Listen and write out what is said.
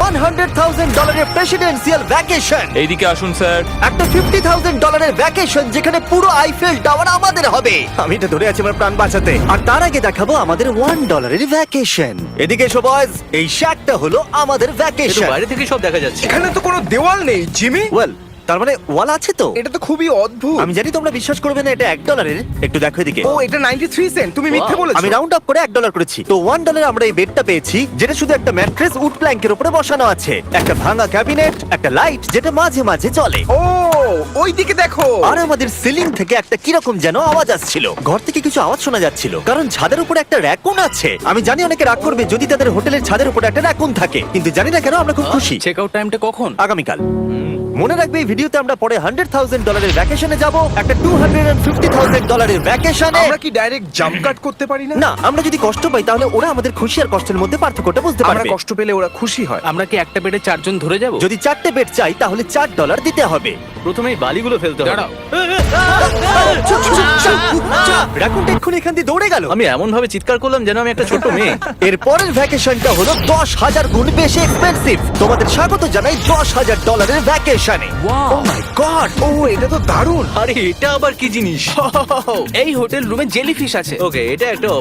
$100,000 presidential vacation, এইদিকে আসুন sir. একটা $50,000 ভ্যাকেশন যেখানে পুরো আইফেল টাওয়ার আমাদের হবে। আমি এটা ধরে আছি আমার প্রাণ বাঁচাতে। আর তার আগে দেখাবো আমাদের $1 ভ্যাকেশন। এদিকে এসো বয়স, এই শ্যাকটা হলো আমাদের কিন্তু ভ্যাকেশন। বাইরে থেকে সব দেখা যাচ্ছে। এখানে তো কোনো দেওয়াল নেই জিমি। ওয়েল, তার মানে ওয়াল আছে তো? এটা তো খুবই অদ্ভুত। আমি জানি তোমরা বিশ্বাস করবে না, এটা $1। একটু দেখো এদিকে। ও এটা 93 সেন্ট, তুমি মিথ্যে বলেছো। আমি রাউন্ড আপ করে $1 করেছি। তো $1 আমরা এই বেডটা পেয়েছি, যেটা শুধু একটা ম্যাট্রেস উড প্ল্যাঙ্কের উপরে বসানো আছে, একটা ভাঙা ক্যাবিনেট, একটা লাইট যেটা মাঝে মাঝে চলে, ও ওই দিকে দেখো। আর আমাদের সিলিং থেকে একটা কিরকম যেন আওয়াজ আসছিল। ঘর থেকে কিছু আওয়াজ শোনা যাচ্ছিল, কারণ ছাদের উপরে একটা র‍্যাকুন আছে। আমি জানি অনেকে রাগ করবে যদি তাদের হোটেলের ছাদের উপরে একটা র‍্যাকুন থাকে, কিন্তু জানি না কেন আমরা খুব খুশি। চেক আউট টাইমটা কখন? আগামীকাল। মনে রাখবে এই ভিডিওতে আমরা পরে $100,000 ভ্যাকেশনে যাব, একটা $250,000 ভ্যাকেশনে। আমরা কি ডাইরেক্ট জাম্প কাট করতে পারি না? না, আমরা যদি কষ্ট পাই তাহলে ওরা আমাদের খুশি আর কষ্টের মধ্যে পার্থক্যটা বুঝতে আমরা পারবে। কষ্ট পেলে ওরা খুশি হয়। আমরা কি একটা বেডে 4 জন ধরে যাব? যদি 4টে বেড চাই তাহলে $4 দিতে হবে। প্রথমেই বালিগুলো ফেলতে হবে। দাঁড়াও। রাকুনটা এক্ষুনি এখান দিয়ে দৌড়ে গেল। আমি এমন ভাবে চিৎকার করলাম যেন আমি একটা ছোট মেয়ে। এর পরের ভ্যাকেশনটা হলো 10,000 গুণ বেশি এক্সপেন্সিভ। তোমাদের স্বাগত জানাই $10,000 ভ্যাকেশনে। ও মাই গড, ও এটা তো দারুণ। আরে এটা আবার কি জিনিস? এই হোটেল রুমে জেলিফিশ আছে। ওকে, এটা একটা